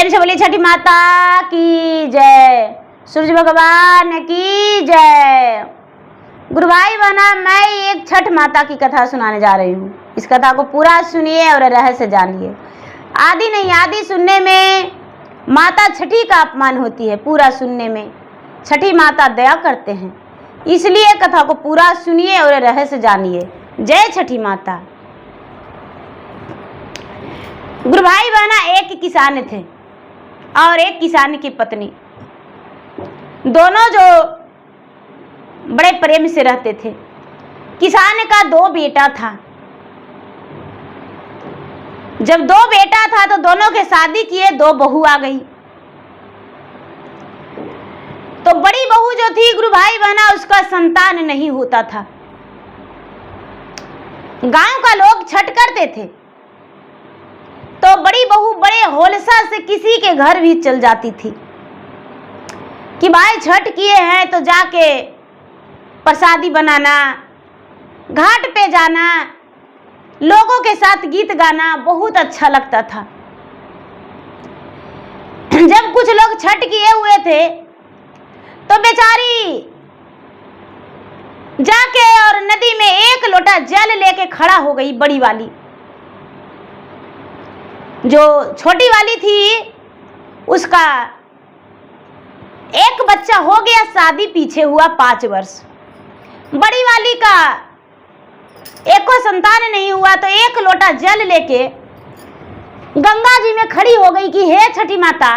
प्रेम से बोली छठी माता की जय, सूरज भगवान की जय। गुरु भाई बहना, मैं एक छठ माता की कथा सुनाने जा रही हूँ। इस कथा को पूरा सुनिए और रहस्य जानिए। आदि नहीं आदि सुनने में माता छठी का अपमान होती है, पूरा सुनने में छठी माता दया करते हैं। इसलिए कथा को पूरा सुनिए और रहस्य जानिए। जय छठी माता। गुरु भाई बहना, एक किसान थे और एक किसान की पत्नी, दोनों जो बड़े प्रेम से रहते थे। किसान का 2 बेटा था। जब 2 बेटा था तो दोनों के शादी किए, 2 बहू आ गई। तो बड़ी बहू जो थी गुरु भाई बहना, उसका संतान नहीं होता था। गांव का लोग छठ करते थे तो बड़ी बहू बड़े होलसा से किसी के घर भी चल जाती थी कि भाई छठ किए हैं तो जाके प्रसादी बनाना, घाट पे जाना, लोगों के साथ गीत गाना बहुत अच्छा लगता था। जब कुछ लोग छठ किए हुए थे तो बेचारी जाके और नदी में 1 लोटा जल लेके खड़ा हो गई। बड़ी वाली, जो छोटी वाली थी, उसका एक बच्चा हो गया, शादी पीछे हुआ 5 वर्ष। बड़ी वाली का एको संतान नहीं हुआ तो 1 लोटा जल लेके गंगा जी में खड़ी हो गई कि हे छठी माता,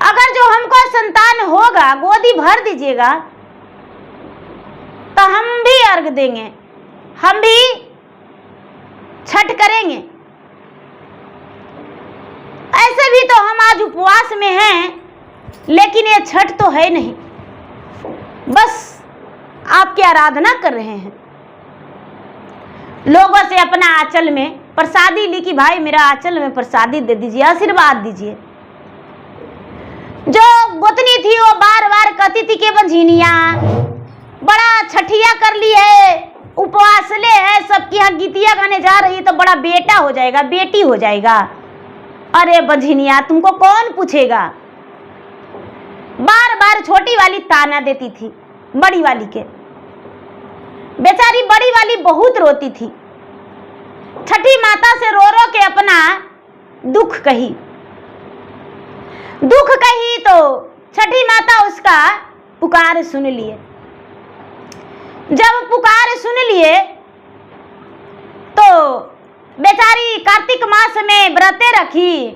अगर जो हमको संतान होगा गोदी भर दीजिएगा तो हम भी अर्घ देंगे, हम भी छठ करेंगे। ऐसे भी तो हम आज उपवास में हैं, लेकिन ये छठ तो है नहीं, बस आपकी आराधना कर रहे हैं। लोगों से अपना आंचल में प्रसादी ली कि भाई मेरा आंचल में प्रसादी दे दीजिए, आशीर्वाद दीजिए। जो गोतनी थी वो बार बार कहती थी कि बंझिनिया बड़ा छठिया कर ली है, उपवास ले है, सबकी यहाँ गीतिया गाने जा रही है तो बड़ा बेटा हो जाएगा, बेटी हो जाएगा। अरे बंझिनिया, तुमको कौन पूछेगा। बार बार छोटी वाली ताना देती थी बड़ी वाली के। बेचारी बड़ी वाली बहुत रोती थी। छठी माता से रो रो के अपना दुख कही तो छठी माता उसका पुकार सुन लिए। जब पुकार सुन लिए तो बेचारी कार्तिक मास में व्रते रखी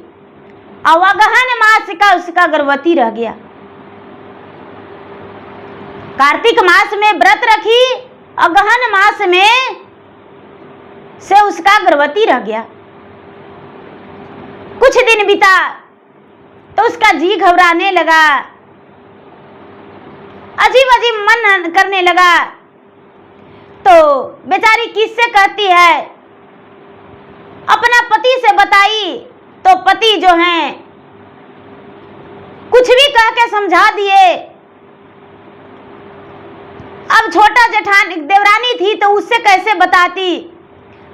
और अगहन मास का उसका गर्भवती रह गया। कार्तिक मास में व्रत रखी, अगहन मास में से उसका गर्भवती रह गया। कुछ दिन बीता तो उसका जी घबराने लगा, अजीब अजीब मन करने लगा। तो बेचारी किससे कहती है, अपना पति से बताई तो पति जो हैं कुछ भी कह के समझा दिए। अब छोटा जेठानी देवरानी थी तो उससे कैसे बताती।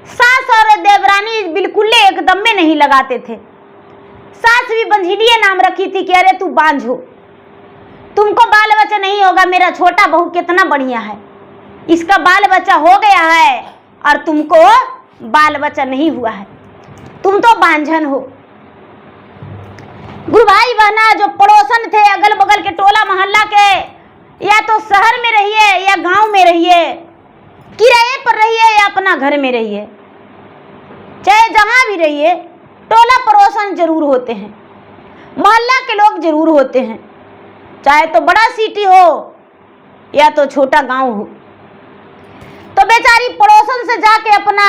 सास और देवरानी बिल्कुल एकदम में नहीं लगाते थे। सास भी बंझिलिया नाम रखी थी कि अरे तू बांझ हो, तुमको बाल बच्चा नहीं होगा, मेरा छोटा बहू कितना बढ़िया है, इसका बाल बच्चा हो गया है और तुमको बाल बच्चा नहीं हुआ है, तुम तो बांझन हो। गुरु भाई बहना, जो पड़ोसन थे अगल बगल के टोला मोहल्ला के, या तो शहर में रहिए या गांव में रहिए, किराए पर रहिए या अपना घर में रहिए, चाहे जहां भी रहिए, टोला पड़ोसन जरूर होते हैं, मोहल्ला के लोग जरूर होते हैं, चाहे तो बड़ा सिटी हो या तो छोटा गांव हो। तो बेचारी पड़ोसन से जाके अपना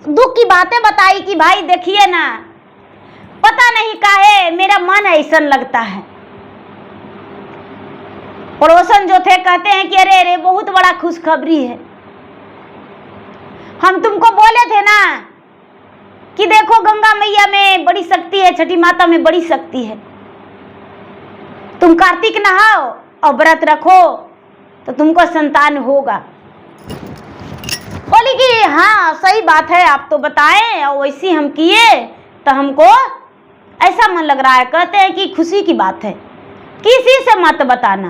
दुख की बातें बताई कि भाई देखिए ना, पता नहीं काहे मेरा मन ऐसा लगता है। पड़ोसन जो थे कहते हैं कि अरे अरे बहुत बड़ा खुशखबरी है, हम तुमको बोले थे ना कि देखो गंगा मैया में बड़ी शक्ति है, छठी माता में बड़ी शक्ति है, तुम कार्तिक नहाओ और व्रत रखो तो तुमको संतान होगा। बोली कि हाँ सही बात है, आप तो बताएं और वैसी हम किए तो हमको ऐसा मन लग रहा है। कहते हैं कि खुशी की बात है, किसी से मत बताना।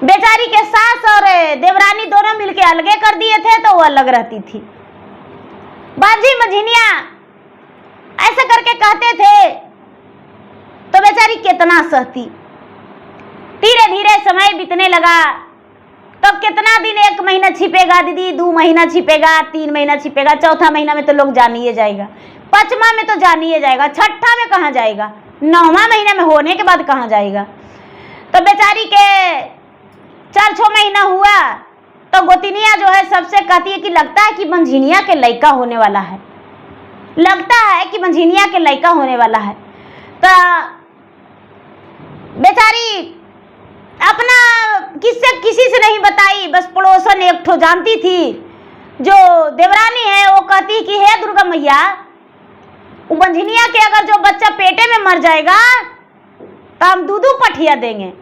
बेचारी के सास और देवरानी दोनों मिलके अलगे कर दिए थे तो वो अलग रहती थी। बाजी मंझिनिया ऐसा करके कहते थे तो बेचारी कितना सहती। धीरे धीरे समय बीतने लगा तो कितना दिन, 1 महीना छिपेगा दीदी, 2 महीना छिपेगा, 3 महीना छिपेगा, चौथा महीना में तो लोग जान ही जाएगा, 5वां में तो जान ही जाएगा, 6ठा में कहाँ जाएगा, 9वां महीना में होने के बाद कहाँ जाएगा। तो बेचारी के 4-6 महीना हुआ तो गोतिनिया जो है सबसे कहती है कि लगता है कि मंझिनिया के लड़का होने वाला है, लगता है कि मंझिनिया के लड़का होने वाला है। तो बेचारी अपना किसी से नहीं बताई, बस पड़ोसन एक ठो जानती थी। जो देवरानी है वो कहती कि हे दुर्गा मैया, वो मंझिनिया के अगर जो बच्चा पेटे में मर जाएगा तो हम दूध पठिया देंगे।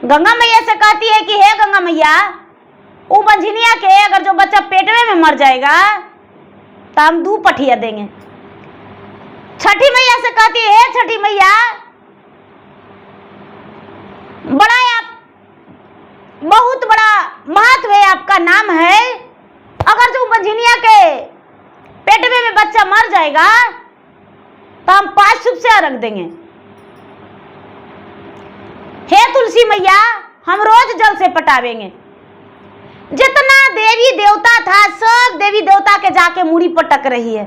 गंगा मैया से कहती है कि हे गंगा मैया, वो मंझिनिया के अगर जो बच्चा पेटवे में मर जाएगा तो हम 2 पठिया देंगे। छठी मैया से कहती है, हे छठी मैया, बड़ा आप बहुत बड़ा महत्व है, आपका नाम है, अगर जो मंझिनिया के पेटवे में बच्चा मर जाएगा तो हम 5 शुभ से रख देंगे। हे तुलसी मैया, हम रोज जल से पटावेंगे। जितना देवी देवता था सब देवी देवता के जाके मूड़ी पटक रही है,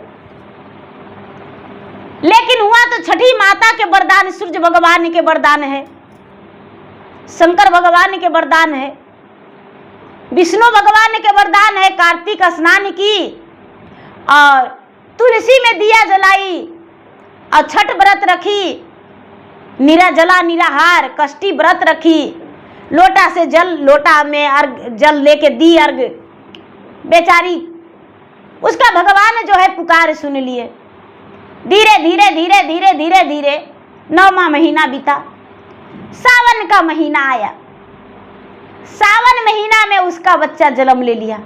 लेकिन हुआ तो छठी माता के वरदान, सूर्य भगवान के वरदान है, शंकर भगवान के वरदान है, विष्णु भगवान के वरदान है। कार्तिक स्नान की और तुलसी में दिया जलाई और छठ व्रत रखी, नीरा जला निराहार कष्टी व्रत रखी, लोटा से जल, लोटा में अर्घ जल लेके दी अर्घ। बेचारी उसका भगवान जो है पुकार सुन लिए। धीरे धीरे धीरे धीरे धीरे धीरे 9वां महीना बीता, सावन का महीना आया। सावन महीना में उसका बच्चा जन्म ले लिया।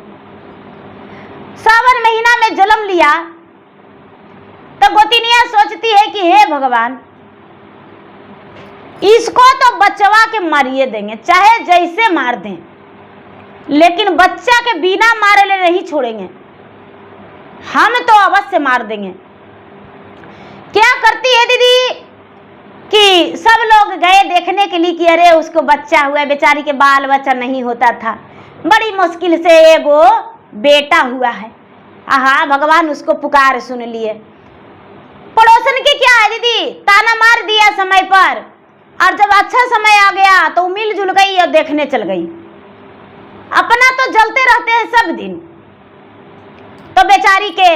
सावन महीना में जन्म लिया तो गोतिनिया सोचती है कि हे भगवान, इसको तो बचवा के मारिए देंगे, चाहे जैसे मार दें, लेकिन बच्चा के बिना मारे ले नहीं छोड़ेंगे, हम तो अवश्य मार देंगे। क्या करती है दीदी कि सब लोग गए देखने के लिए कि अरे उसको बच्चा हुआ, बेचारी के बाल बच्चा नहीं होता था, बड़ी मुश्किल से एगो बेटा हुआ है। आहा, भगवान उसको पुकार सुन लिए। पड़ोसन की क्या है दीदी, ताना मार दिया समय पर, और जब अच्छा समय आ गया तो मिलजुल गई और देखने चल गई। अपना तो जलते रहते हैं सब दिन। तो बेचारी के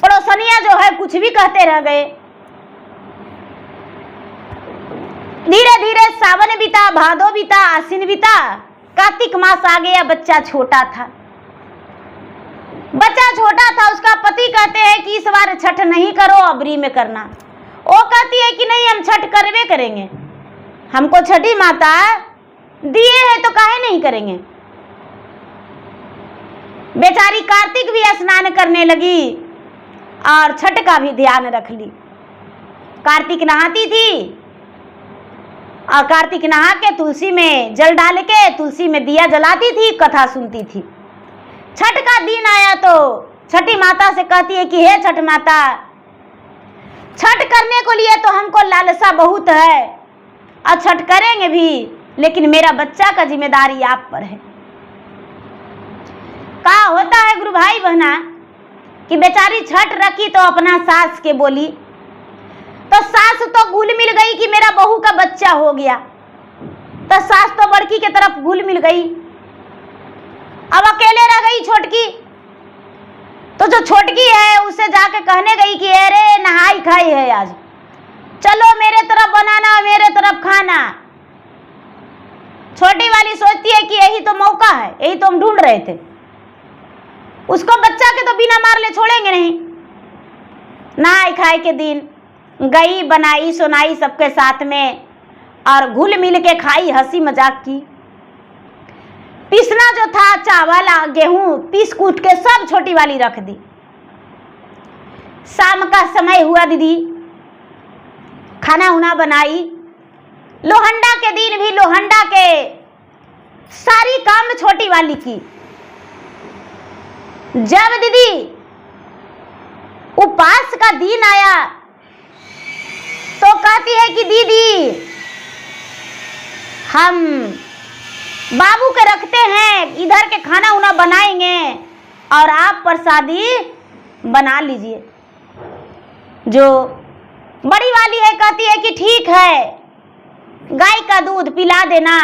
पड़ोसनिया जो है कुछ भी कहते रह गए। धीरे धीरे सावन बीता, भादो बीता, आश्विन बीता, कार्तिक मास आ गया। बच्चा छोटा था, बच्चा छोटा था। उसका पति कहते हैं कि इस बार छठ नहीं करो, अबरी में करना। वो कहती है कि नहीं, हम छठ करवे करेंगे, हमको छठी माता दिए है तो काहे नहीं करेंगे। बेचारी कार्तिक भी स्नान करने लगी और छठ का भी ध्यान रख ली। कार्तिक नहाती थी और कार्तिक नहा के तुलसी में जल डाल के तुलसी में दिया जलाती थी, कथा सुनती थी। छठ का दिन आया तो छठी माता से कहती है कि हे छठ माता, छठ करने को लिए तो हमको लालसा बहुत है और छठ करेंगे भी, लेकिन मेरा बच्चा का जिम्मेदारी आप पर है। क्या होता है गुरु भाई बहना कि बेचारी छठ रखी तो अपना सास के बोली, तो सास तो घुल मिल गई कि मेरा बहू का बच्चा हो गया। तो सास तो बड़की के तरफ घुल मिल गई, अब अकेले रह गई छोटकी। तो जो छोटकी है उसे जाके कहने गई कि अरे नहाई खाई है आज, चलो मेरे तरफ बनाना, मेरे तरफ खाना। छोटी वाली सोचती है कि यही तो मौका है, यही तो हम ढूंढ रहे थे। उसको बच्चा के तो बिना मार ले छोड़ेंगे नहीं। नहाई खाई के दिन गई, बनाई सुनाई सबके साथ में और घुल मिल के खाई, हंसी मजाक की। पीसना जो था चावल गेहूं पीस कूट के सब छोटी वाली रख दी। शाम का समय हुआ, दीदी खाना उना बनाई। लोहंडा के दिन भी लोहंडा के सारी काम छोटी वाली की। जब दीदी उपवास का दिन आया तो कहती है कि दीदी हम बाबू के रखते हैं, इधर के खाना उना बनाएंगे और आप प्रसादी बना लीजिए। जो बड़ी वाली है कहती है कि ठीक है, गाय का दूध पिला देना,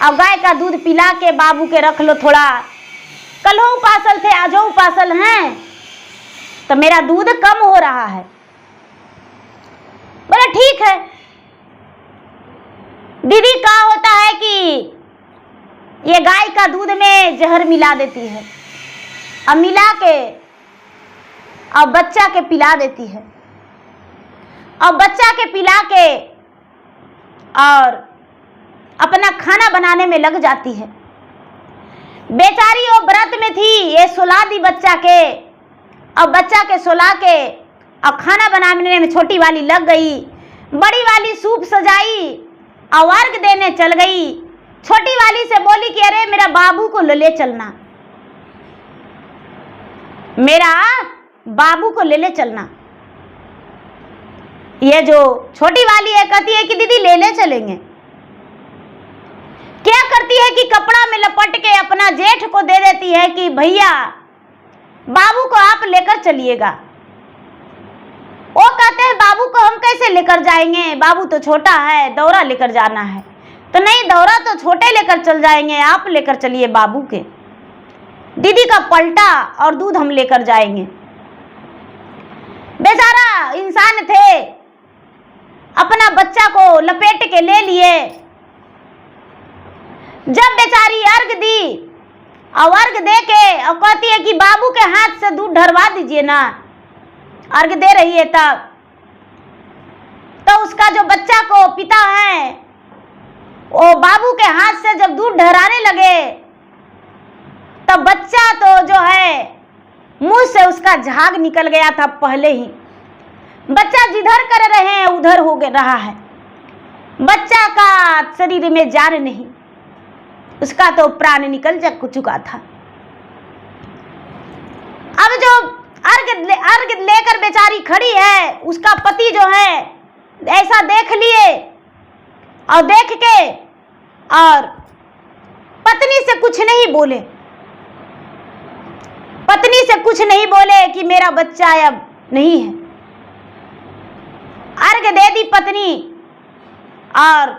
और गाय का दूध पिला के बाबू के रख लो थोड़ा, कल उपासल थे आज उपासल हैं तो मेरा दूध कम हो रहा है। बोला ठीक है। दीदी क्या होता है कि ये गाय का दूध में जहर मिला देती है और मिला के और बच्चा के पिला देती है, और बच्चा के पिला के और अपना खाना बनाने में लग जाती है। बेचारी वो व्रत में थी, ये सुला दी बच्चा के, और बच्चा के सुला के और खाना बनाने में छोटी वाली लग गई। बड़ी वाली सूप सजाई और अर्घ देने चल गई। छोटी वाली से बोली कि अरे मेरा बाबू को ले चलना, मेरा बाबू को ले चलना। ये जो छोटी वाली है कहती है कि दीदी ले चलेंगे। क्या करती है कि कपड़ा में लपट के अपना जेठ को दे देती है कि भैया बाबू को आप लेकर चलिएगा। वो कहते हैं बाबू को हम कैसे लेकर जाएंगे, बाबू तो छोटा है, दौरा लेकर जाना है। तो नहीं, दौरा तो छोटे लेकर चल जाएंगे, आप लेकर चलिए बाबू के, दीदी का पलटा और दूध हम लेकर जाएंगे। बेचारा इंसान थे, अपना बच्चा को लपेट के ले लिए। जब बेचारी अर्घ दी और अर्घ दे के और कहती है कि बाबू के हाथ से दूध ढरवा दीजिए ना, अर्घ दे रही है तब, तो उसका जो बच्चा को पिता है वो बाबू के हाथ से जब दूध ढराने लगे तब बच्चा तो जो है मुंह से उसका झाग निकल गया था पहले ही। बच्चा जिधर कर रहे हैं उधर हो रहा है, बच्चा का शरीर में जान नहीं, उसका तो प्राण निकल चुका था। अब जो अर्घ लेकर बेचारी खड़ी है, उसका पति जो है ऐसा देख लिए और देख के और पत्नी से कुछ नहीं बोले, पत्नी से कुछ नहीं बोले कि मेरा बच्चा अब नहीं है। अर्घ दे दी पत्नी और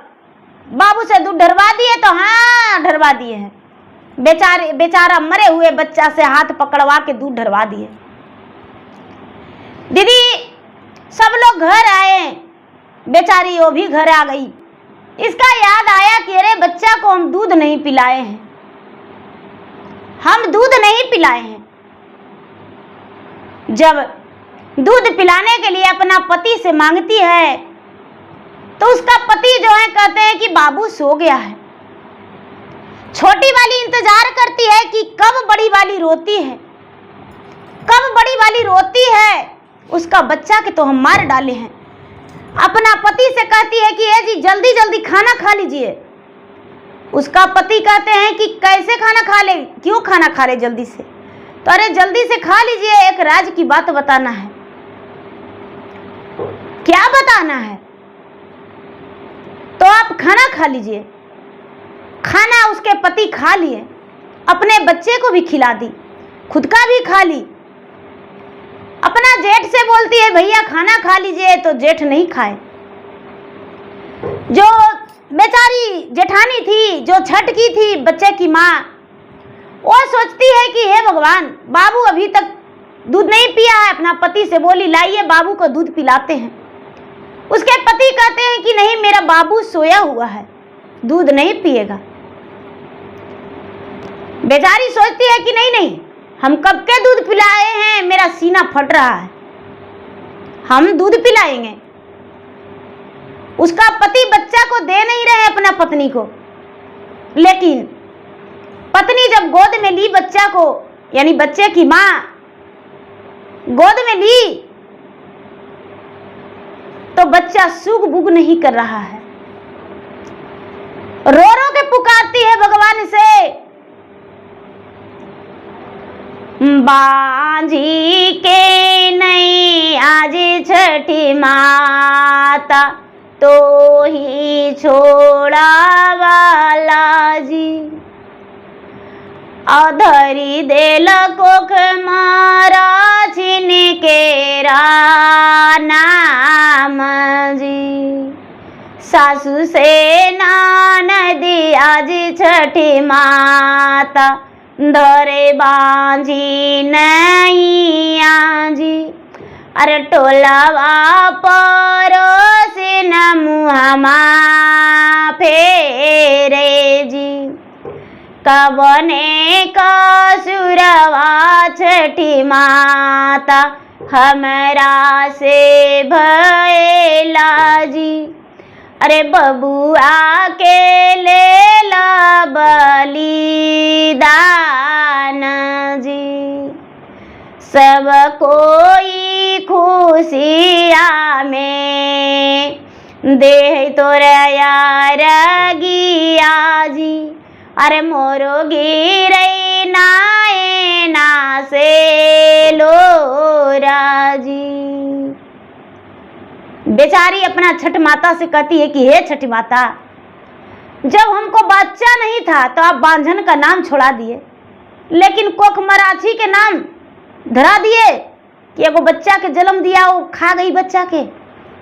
बाबू से दूध ढरवा दिए, तो हाँ ढरवा दिए हैं। बेचारा मरे हुए बच्चा से हाथ पकड़वा के दूध ढरवा दिए। दीदी सब लोग घर आए, बेचारी वो भी घर आ गई। इसका याद आया कि अरे बच्चा को हम दूध नहीं पिलाए हैं, हम दूध नहीं पिलाए हैं। जब दूध पिलाने के लिए अपना पति से मांगती है तो उसका पति जो है कहते हैं कि बाबू सो गया है। छोटी वाली इंतजार करती है कि कब बड़ी वाली रोती है, कब बड़ी वाली रोती है, उसका बच्चा के तो हम मार डाले हैं। अपना पति से कहती है कि ये जी जल्दी जल्दी खाना खा लीजिए। उसका पति कहते हैं कि कैसे खाना खा ले, क्यों खाना खा ले जल्दी से, तो अरे जल्दी से खा लीजिए, एक राज की बात बताना है। क्या बताना है? तो आप खाना खा लीजिए। खाना उसके पति खा लिए, अपने बच्चे को भी खिला दी, खुद का भी खा ली। अपना जेठ से बोलती है भैया खाना खा लीजिए, तो जेठ नहीं खाए। जो बेचारी जेठानी थी, जो छठ की थी बच्चे की माँ, वो सोचती है कि हे भगवान, बाबू अभी तक दूध नहीं पिया है। अपना पति से बोली लाइए बाबू को दूध पिलाते हैं। उसके पति कहते हैं कि नहीं, मेरा बाबू सोया हुआ है, दूध नहीं पिएगा। बेचारी सोचती है कि नहीं नहीं, हम कब के दूध पिलाए हैं, मेरा सीना फट रहा है, हम दूध पिलाएंगे। उसका पति बच्चा को दे नहीं रहे अपना पत्नी को, लेकिन पत्नी जब गोद में ली बच्चा को, यानी बच्चे की माँ, गोद में ली तो बच्चा सूग बुग नहीं कर रहा है, रो रो के पुकारती है भगवान से, बांझी के नहीं आज छठी माता, तो ही छोड़ा वाला जी, अधरी देल कोख मारा छिन के नाम जी, सासू से नदी आज छठी माता, धरे बांझी नहीं आजी, अरे टोलावा परोसे न मुहमा फेरे जी, कबने कसुरवा छठी माता, हमरा से भयला जी, अरे बबुआ के लेला बलिदान जी, सब कोई खुशिया में दे तोरा यार गिया जी, अरे मोरो गिरई नाए ना से लोरा जी। बेचारी अपना छठ माता से कहती है कि हे छठ माता, जब हमको बच्चा नहीं था तो आप बांझन का नाम छोड़ा दिए, लेकिन कोख मराठी के नाम धरा दिए कि एगो बच्चा के जन्म दिया, वो खा गई बच्चा के,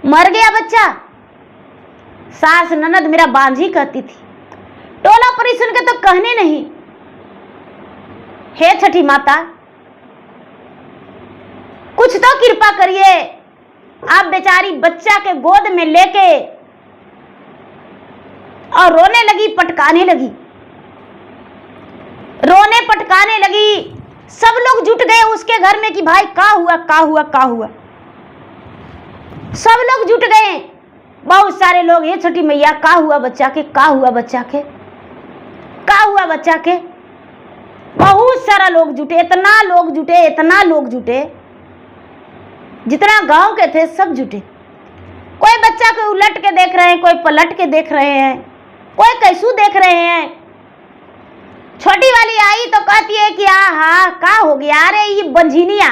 मर गया बच्चा। सास ननद मेरा बांझी कहती थी, टोला परिसन के तो कहने नहीं। हे छठी माता, कुछ तो कृपा करिए। आप बेचारी बच्चा के गोद में लेके और रोने लगी, पटकाने लगी, रोने पटकाने लगी। सब लोग जुट गए उसके घर में कि भाई का हुआ का हुआ का हुआ। सब लोग जुट गए, बहुत सारे लोग, ये छठी मैया का हुआ बच्चा के, का हुआ बच्चा के, का हुआ बच्चा के। बहुत सारा लोग जुटे, इतना लोग जुटे, इतना लोग जुटे, जितना गांव के थे सब जुटे। कोई बच्चा को उलट के देख रहे हैं, कोई पलट के देख रहे हैं, कोई कैसू देख रहे हैं। छोटी वाली आई तो कहती है कि आहा का हो गया, अरे ये बंझिनिया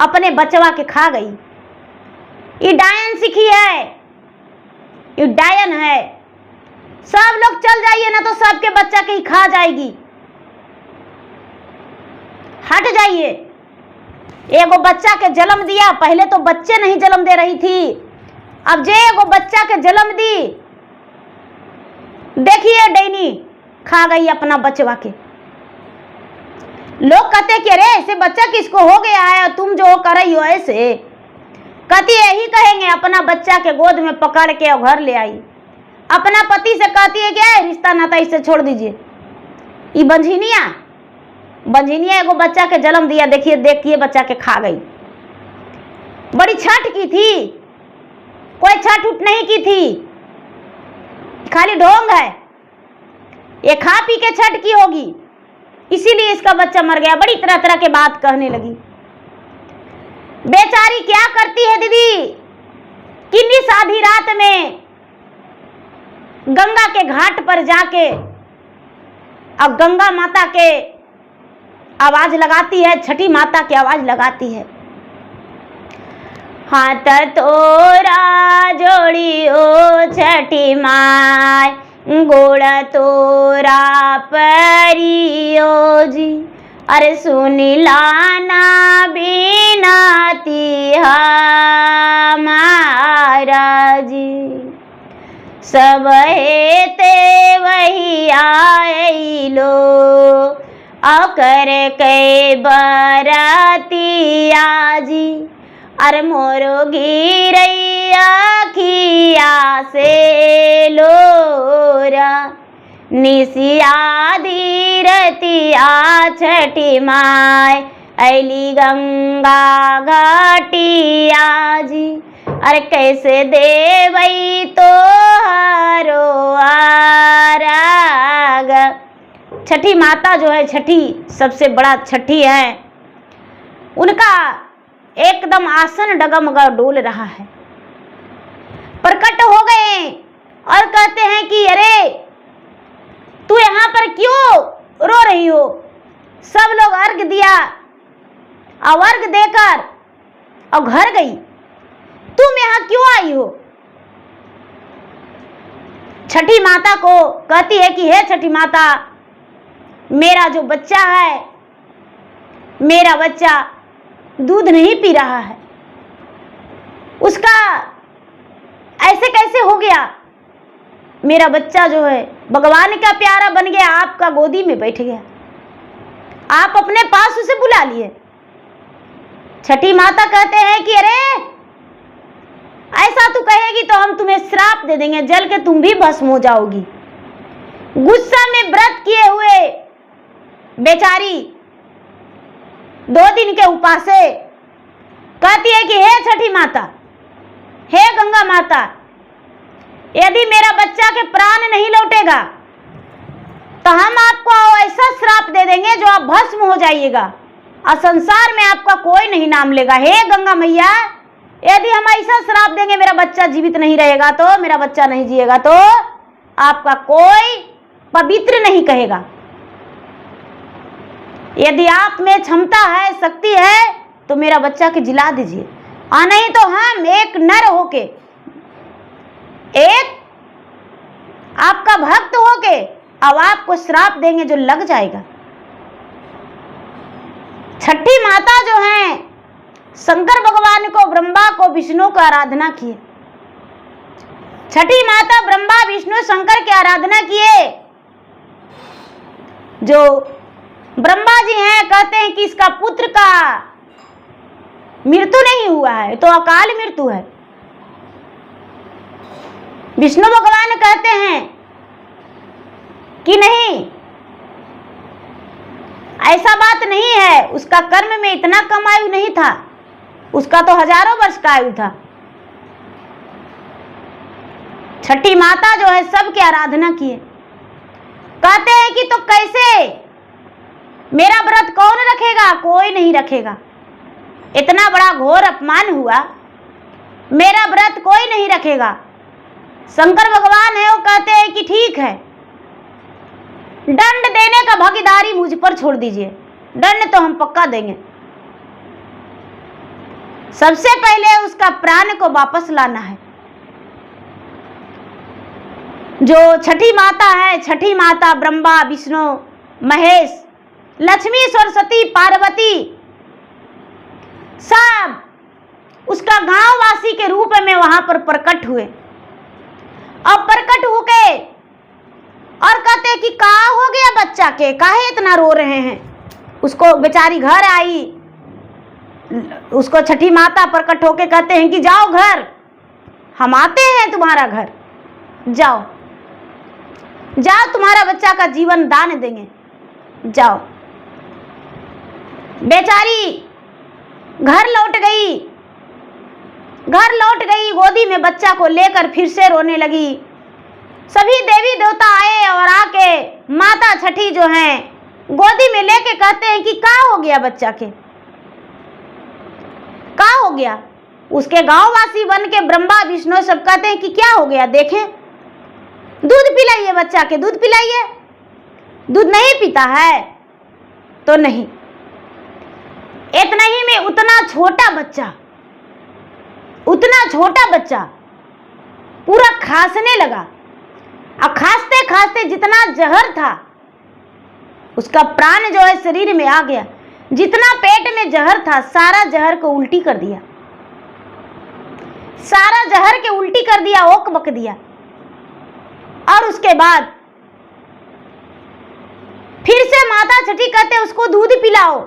अपने बचवा के खा गई, ये डायन सीखी है, ये डायन है। सब लोग चल जाइए ना तो सबके बच्चा के ही खा जाएगी, हट जाइए। एगो बच्चा के जन्म दिया, पहले तो बच्चे नहीं जन्म दे रही थी, अब जे एगो बच्चा के जन्म दी, देखिए डैनी खा गई अपना बचवा के। लोग कहते कि अरे ऐसे बच्चा किसको हो गया है, तुम जो कर रही हो ऐसे। कहती यही कहेंगे, अपना बच्चा के गोद में पकड़ के और घर ले आई। अपना पति से कहती है क्या रिश्ता नाता इससे छोड़ दीजिए। ये बंझिनिया एगो बच्चा के जन्म दिया, देखिए देखिए बच्चा के खा गई। बड़ी छठ की थी, कोई छठ उठ नहीं की थी, खाली ढोंग है, ये खा पी के छठ की होगी, इसीलिए इसका बच्चा मर गया। बड़ी तरह तरह के बात कहने लगी। बेचारी क्या करती है दीदी, किन्नी आधी रात में गंगा के घाट पर जाके अब गंगा माता के आवाज लगाती है, छठी माता की आवाज लगाती है। हाथ तोरा जोड़ियो छठी माय, गोड़ तोरा परियो जी, अरे सुनिला ना बिनती हमारा जी। सब हेते वही आइलो, अकर के बरतिया जी, अरे मोरो गिरैया खिया से लोरा, निसिया धीरतिया छठी माय, ऐली गंगा घाटिया जी, अरे कैसे देवई तो हरो आराग। छठी माता जो है, छठी सबसे बड़ा छठी है, उनका एकदम आसन डगमगा डोल रहा है। प्रकट हो गए और कहते हैं कि अरे तू यहाँ पर क्यों रो रही हो? सब लोग अर्घ दिया और अर्घ देकर और घर गई, तुम यहाँ क्यों आई हो? छठी माता को कहती है कि हे छठी माता, मेरा जो बच्चा है, मेरा बच्चा दूध नहीं पी रहा है, उसका ऐसे कैसे हो गया? मेरा बच्चा जो है भगवान का प्यारा बन गया, आपका गोदी में बैठ गया, आप अपने पास उसे बुला लिए। छठी माता कहते हैं कि अरे ऐसा तू कहेगी तो हम तुम्हें श्राप दे देंगे, जल के तुम भी भस्म हो जाओगी। गुस्सा में व्रत किए हुए बेचारी 2 दिन के उपासे कहती है कि हे छठी माता, हे गंगा माता, यदि मेरा बच्चा के प्राण नहीं लौटेगा तो हम आपको ऐसा श्राप दे देंगे जो आप भस्म हो जाइएगा और संसार में आपका कोई नहीं नाम लेगा। हे गंगा मैया, यदि हम ऐसा श्राप देंगे मेरा बच्चा जीवित नहीं रहेगा तो, मेरा बच्चा नहीं जिएगा तो आपका कोई पवित्र नहीं कहेगा। यदि आप में क्षमता है, शक्ति है तो मेरा बच्चा के जिला दीजिए, और नहीं तो हम एक नर होके, एक आपका भक्त होके अब आपको श्राप देंगे जो लग जाएगा। छठी माता जो है शंकर भगवान को, ब्रह्मा को, विष्णु को आराधना किए। छठी माता ब्रह्मा विष्णु शंकर की आराधना किए। जो ब्रह्मा जी हैं कहते हैं कि इसका पुत्र का मृत्यु नहीं हुआ है तो अकाल मृत्यु है। विष्णु भगवान कहते हैं कि नहीं, ऐसा बात नहीं है, उसका कर्म में इतना कम आयु नहीं था, उसका तो हजारों वर्ष का आयु था। छठी माता जो है सबकी आराधना किए। कहते हैं कि तो कैसे मेरा व्रत कौन रखेगा? कोई नहीं रखेगा। इतना बड़ा घोर अपमान हुआ, मेरा व्रत कोई नहीं रखेगा। शंकर भगवान है वो कहते हैं कि ठीक है, दंड देने का भागीदारी मुझ पर छोड़ दीजिए, दंड तो हम पक्का देंगे। सबसे पहले उसका प्राण को वापस लाना है। जो छठी माता है, छठी माता ब्रह्मा विष्णु महेश लक्ष्मी सरस्वती पार्वती सब उसका गांववासी के रूप में वहां पर प्रकट हुए। अब प्रकट होके और कहते कि का हो गया बच्चा के, काहे इतना रो रहे हैं? उसको बेचारी घर आई, उसको छठी माता प्रकट होके कहते हैं कि जाओ घर, हम आते हैं तुम्हारा घर, जाओ जाओ, तुम्हारा बच्चा का जीवन दान देंगे, जाओ। बेचारी घर लौट गई, घर लौट गई, गोदी में बच्चा को लेकर फिर से रोने लगी। सभी देवी देवता आए और आके माता छठी जो हैं गोदी में लेके कहते हैं कि का हो गया बच्चा के, का हो गया? उसके गांववासी बन के ब्रह्मा विष्णु सब कहते हैं कि क्या हो गया, देखें, दूध पिलाइए बच्चा के, दूध पिलाइए। दूध नहीं पीता है तो नहीं। इतना ही में उतना छोटा बच्चा पूरा खांसने लगा, और खांसते खांसते जितना जहर था उसका प्राण जो है शरीर में आ गया। जितना पेट में जहर था सारा जहर को उल्टी कर दिया, सारा जहर के उल्टी कर दिया, ओक बक दिया। और उसके बाद फिर से माता छठी कहते उसको दूध पिलाओ,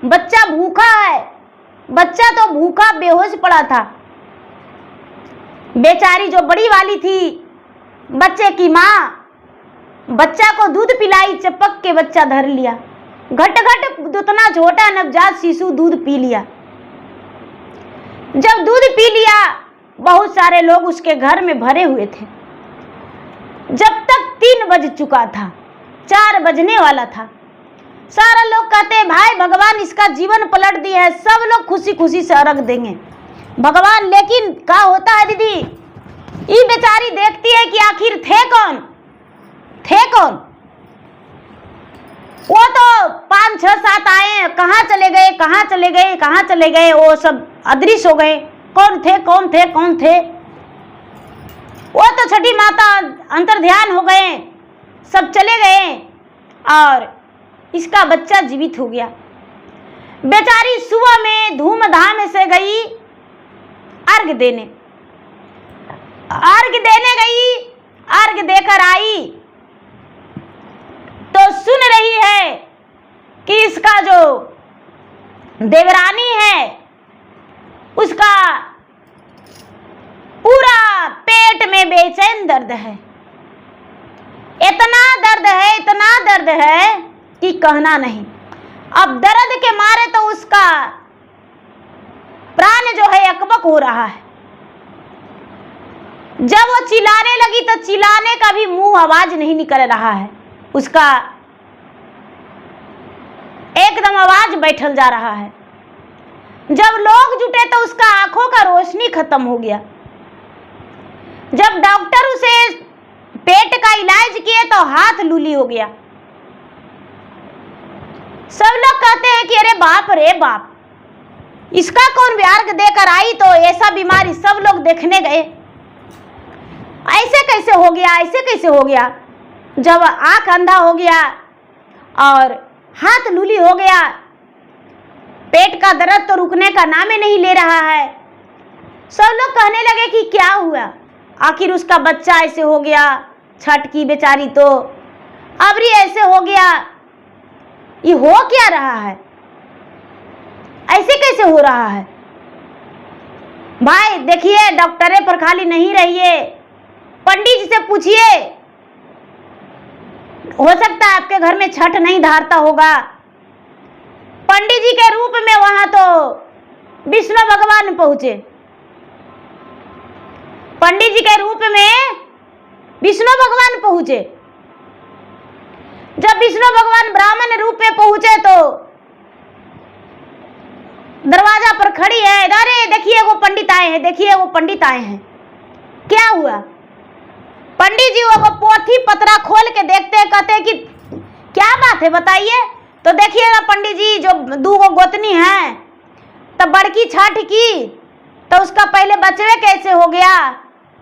बच्चा भूखा है। बच्चा तो भूखा बेहोश पड़ा था। बेचारी जो बड़ी वाली थी बच्चे की माँ, बच्चा को दूध पिलाई, चपक के बच्चा धर लिया, घट घट उतना छोटा नवजात शिशु दूध पी लिया। जब दूध पी लिया बहुत सारे लोग उसके घर में भरे हुए थे। जब तक 3 बज चुका था, 4 बजने वाला था, सारा लोग कहते हैं भाई भगवान इसका जीवन पलट दिया है, सब लोग खुशी खुशी से अर्घ देंगे भगवान। लेकिन क्या होता है दीदी, ये बेचारी देखती है कि आखिर थे कौन, थे कौन। वो तो 5, 6, 7 आए, कहाँ चले गए, कहाँ चले गए, कहाँ चले गए, वो सब अदृश्य हो गए। कौन थे, कौन थे, कौन थे? वो तो छठी माता अंतर्ध्यान हो गए, सब चले गए और इसका बच्चा जीवित हो गया। बेचारी सुबह में धूमधाम से गई अर्घ देने, अर्घ देने गई, अर्घ देकर आई तो सुन रही है कि इसका जो देवरानी है उसका पूरा पेट में बेचैन दर्द है। इतना दर्द है, इतना दर्द है कि कहना नहीं। अब दर्द के मारे तो उसका प्राण जो है अकबक हो रहा है। जब वो चिल्लाने लगी तो चिल्लाने का भी मुंह आवाज नहीं निकल रहा है, उसका एकदम आवाज बैठल जा रहा है। जब लोग जुटे तो उसका आंखों का रोशनी खत्म हो गया। जब डॉक्टर उसे पेट का इलाज किए तो हाथ लूली हो गया। सब लोग कहते हैं कि अरे बाप रे बाप, इसका कौन अर्घ देकर आई तो ऐसा बीमारी। सब लोग देखने गए, ऐसे कैसे हो गया, ऐसे कैसे हो गया। जब आंख अंधा हो गया और हाथ लूली हो गया, पेट का दर्द तो रुकने का नाम ही नहीं ले रहा है। सब लोग कहने लगे कि क्या हुआ, आखिर उसका बच्चा ऐसे हो गया, छठ की बेचारी तो अबरी ऐसे हो गया, ये हो क्या रहा है, ऐसे कैसे हो रहा है। भाई देखिए, डॉक्टरे पर खाली नहीं रहिए, पंडित जी से पूछिए, हो सकता है आपके घर में छठ नहीं धारता होगा। पंडित जी के रूप में वहां तो विष्णु भगवान पहुंचे, पंडित जी के रूप में विष्णु भगवान पहुंचे। जब विष्णु भगवान ब्राह्मण रूप में पहुंचे तो दरवाजा पर खड़ी है, अरे देखिए वो पंडित आए हैं, देखिए वो पंडित आए हैं। क्या हुआ? पंडित जी वो पोथी पत्रा खोल के देखते हैं, कहते हैं कि क्या बात है बताइए। तो देखिएगा पंडित जी, जो 2 गोतनी है, तब बड़की छठ की तो उसका पहले बचवे कैसे हो गया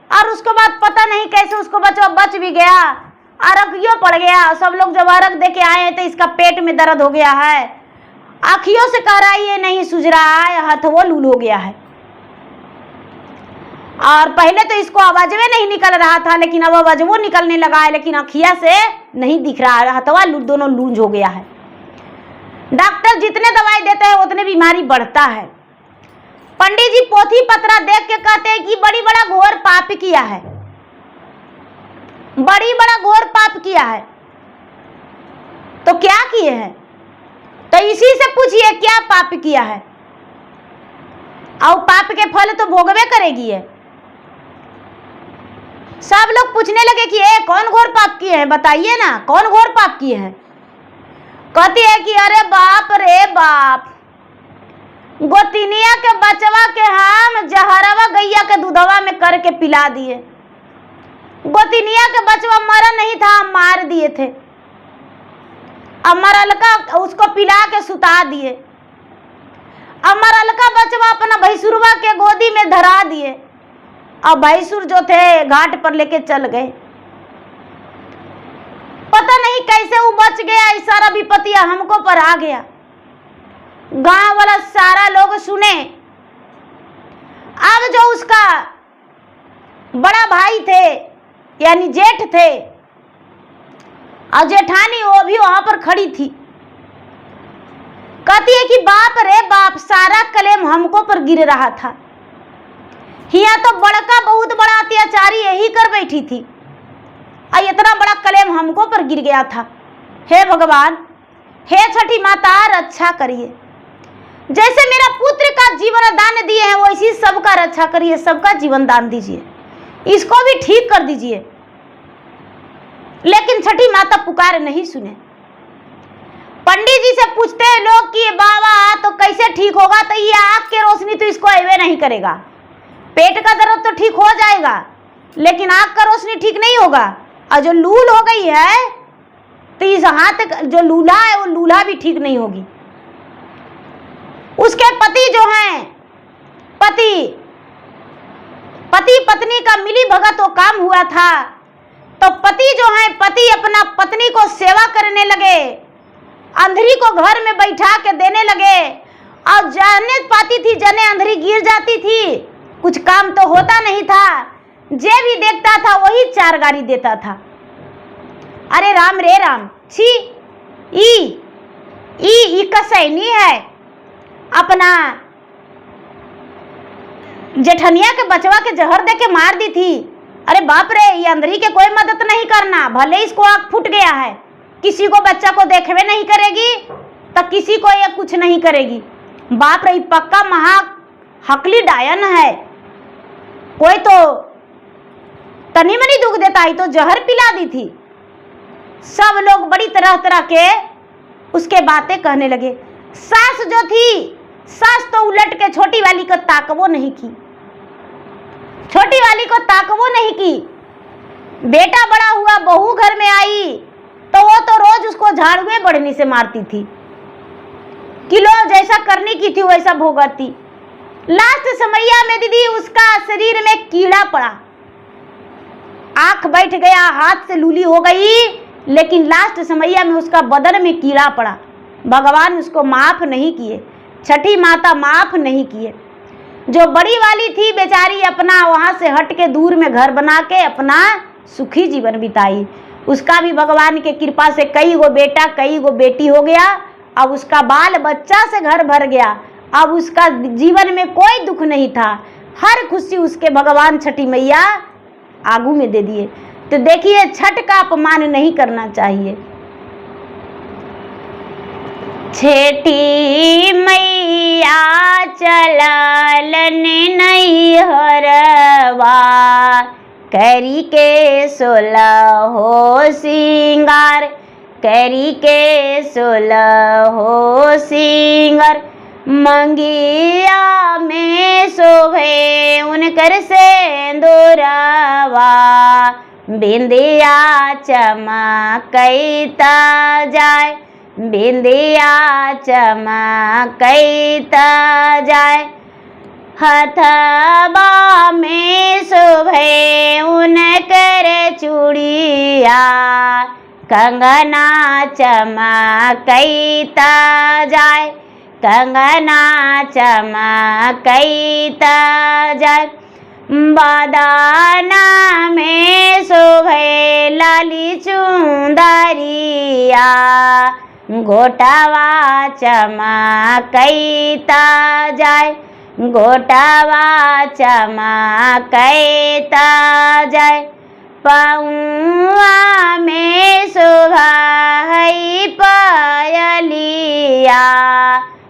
और उसके बाद पता नहीं कैसे उसको बचवा बच भी गया, अर्घ्यों पड़ गया। सब लोग जब अर्घ दे के आए तो इसका पेट में दर्द हो गया है, आँखियों से कह रहा है ये नहीं सूझ रहा है, हाथों लूल हो गया है। और पहले तो इसको आवाजवे नहीं निकल रहा था, लेकिन अब आवाजवो निकलने लगा है, लेकिन आँखिया से नहीं दिख रहा है, हाथवा दोनों लूंज हो गया है। डॉक्टर जितने दवाई देते हैं उतने बीमारी बढ़ता है। पंडित जी पोथी पत्रा देख के कहते हैं कि बड़ी बड़ा घोर पाप किया है, बड़ी बड़ा घोर पाप किया है। तो क्या किए हैं? तो इसी से पूछिए क्या पाप किया है, और पाप के फल तो भोगवे करेगी है। सब लोग पूछने लगे कि ये कौन घोर पाप किए हैं, बताइए ना कौन घोर पाप किए हैं। कहती है कि अरे बाप रे बाप, गोतिनिया के बचवा के हम जहरवा गैया के दूधवा में करके पिला दिए। गोतिनिया के बचवा मरा नहीं था, हम मार दिए थे, अब मरलका उसको पिला के सुता दिए। अब मरलका बचवा अपना भैंसुरवा के गोदी में धरा दिए, अब भैंसुर जो थे घाट पर लेके चल गए। पता नहीं कैसे वो बच गया, इस सारा विपत्तियां हमको पर आ गया। गांव वाला सारा लोग सुने। अब जो उसका बड़ा भाई थे यानी जेठ थे और जेठानी, वो भी वहां पर खड़ी थी। कहती है कि बाप रे बाप, सारा कलेम हमको पर गिर रहा था। यहाँ तो बड़का बहुत बड़ा अत्याचारी यही कर बैठी थी और इतना बड़ा कलेम हमको पर गिर गया था। हे भगवान, हे छठी माता, रक्षा करिए। जैसे मेरा पुत्र का जीवन दान दिए हैं वैसी सबका रक्षा करिए, सबका जीवन दान दीजिए, इसको भी ठीक कर दीजिए। लेकिन छठी माता पुकार नहीं सुने। पंडित जी से पूछते हैं लोग कि बाबा तो कैसे ठीक होगा, तो ये आँख की रोशनी तो इसको अवे नहीं करेगा। पेट का दर्द तो ठीक हो जाएगा लेकिन आँख का रोशनी ठीक नहीं होगा। और जो लूल हो गई है तो इस हाथ जो लूला है वो लूला भी ठीक नहीं होगी। उसके पति जो हैं, पति पत्नी का मिली भगत वो काम हुआ था। तो पति जो है, पति अपना पत्नी को सेवा करने लगे, अंधेरी को घर में बैठा के देने लगे। और जाने पाती थी जने अंधेरी गिर जाती थी, कुछ काम तो होता नहीं था। जे भी देखता था वही चार गाड़ी देता था। अरे राम रे राम, छी ई कसैनी है, अपना जेठनिया के बचवा के जहर दे के मार दी थी। अरे बाप रे, ये अंधेरी के कोई मदद नहीं करना, भले इसको आँख फूट गया है, किसी को बच्चा को देखवे नहीं करेगी तो किसी को ये कुछ नहीं करेगी। बाप रे, पक्का महा हकली डायन है। कोई तो तनी मनी दुख देता ही तो जहर पिला दी थी। सब लोग बड़ी तरह तरह के उसके बातें कहने लगे। सास जो थी, सास तो उलट के छोटी वाली को ताकवो नहीं की, छोटी वाली को ताकवो नहीं की। बेटा बड़ा हुआ, बहू घर में आई तो वो तो रोज उसको झाड़ुए बढ़नी से मारती थी, किलो जैसा करने की थी वैसा भोगती। लास्ट समैया में दीदी उसका शरीर में कीड़ा पड़ा, आंख बैठ गया, हाथ से लूली हो गई, लेकिन लास्ट समैया में उसका बदन में कीड़ा पड़ा। भगवान उसको माफ नहीं किए, छठी माता माफ नहीं किए। जो बड़ी वाली थी बेचारी अपना वहां से हट के दूर में घर बना के अपना सुखी जीवन बिताई। उसका भी भगवान के कृपा से कई गो बेटा कई गो बेटी हो गया। अब उसका बाल बच्चा से घर भर गया। अब उसका जीवन में कोई दुख नहीं था, हर खुशी उसके भगवान छठी मैया आगू में दे दिए। तो देखिए, छठ का अपमान नहीं करना चाहिए। छठी मैया चललन नैहरवा, करी के 16 हो सिंगार, करी के 16 हो सिंगार। मंगिया में शोभे उनकर सेंदूरवा, बिंदिया चमकैता जाए, बिंदिया चमकैता जाए। हथबा में शोभे उनकर चूड़िया, कंगना चमकैता जाए, कंगना चमकैता जाए। बदाना में शोभे लाली चुंदरिया, गोटावा चमकैता जाए, गोटावा चमकैता जाए। पौआ में शोभा है पायलिया,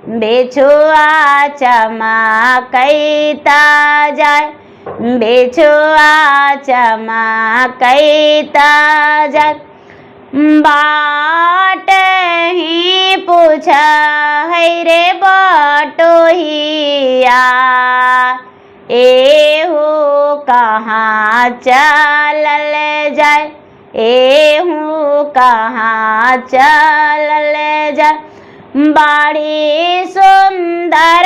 बेछुआ चमकैता जाए, बेछुआ चमकैता जाए। बाट ही पूछा है रे बटोहिया, एहू कहाँ चलल जाए, एहू कहाँ चलल जाए। बड़ी सुंदर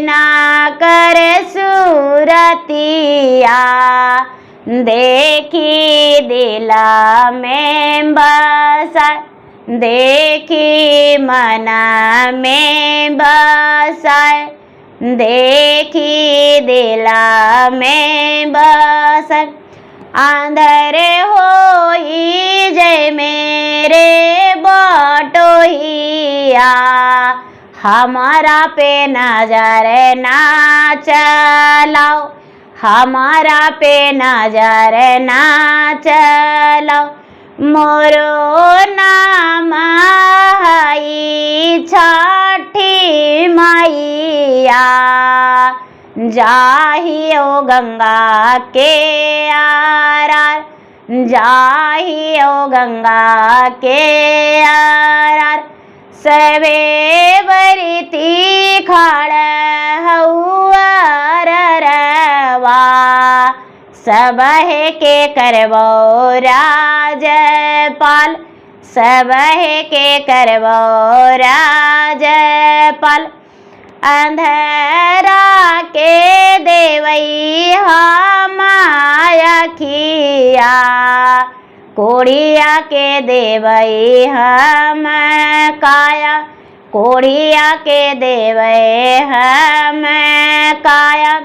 ना कर सूरतिया, देखी दिला में बसा, देखी मना में बसाए, देखी दिला में बसा। अंधेरे होई जय मेरे बटोहिया, हमारा पे नजर ना चलाओ, हमारा पे नजर ना चलाओ। मोरो नाम है छठी मैया, जाहियो गंगा के आरार, जाहियो गंगा के आरार। सबे बरती खाड़ हउआ रवा, सबहे के करबो राजपाल, सबहे के करबो राजपाल। अंधरा के देवई हम अखिया, कोढ़िया के देवई हम काया, कोढ़िया के देवई हम काया।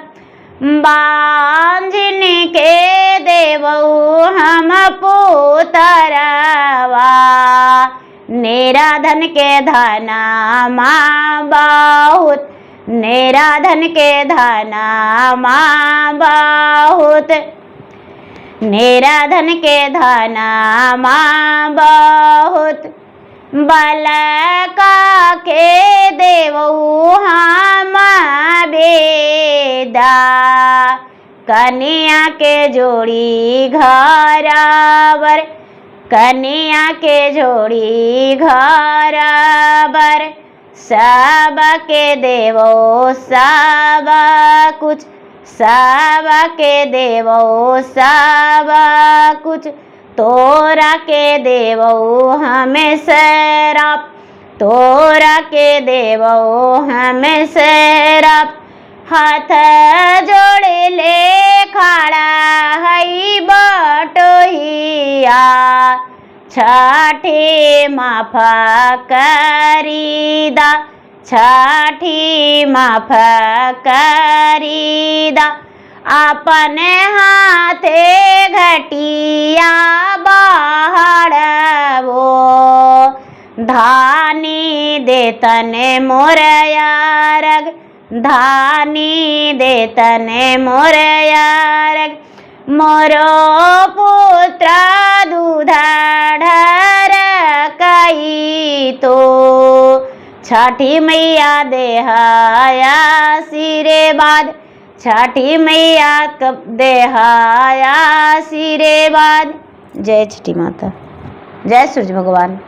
बांझिन के देवऊ हम पुतरवा, निराधन के धना माँ बहुत, निराधन के धना माँ बहुत, निराधन के धना माँ बहुत। बलका के देवऊ हम बेदा, कन्या के जोड़ी घरबर, कन्या के जोड़ी घरबर। सब के देवो सब कुछ, सब के देवो सब कुछ। तोरा के देवो हमें शराप, तोरा के देवो हमें शराप। हाथ जोड़ ले खड़ा हई बटोहिया, छठी माफ करीदा, छठी माफ करीदा। अपने हाथे घटिया बाहरवो, धानी देतने मोरया रग, धानी देतने मोरया रग। मोरो पुत्र दूध ढरकई तो, छठी मैया देहाया आशीर्वाद, छठी मैया कब देहाया आशीर्वाद। जय छठी माता, जय सूरज भगवान।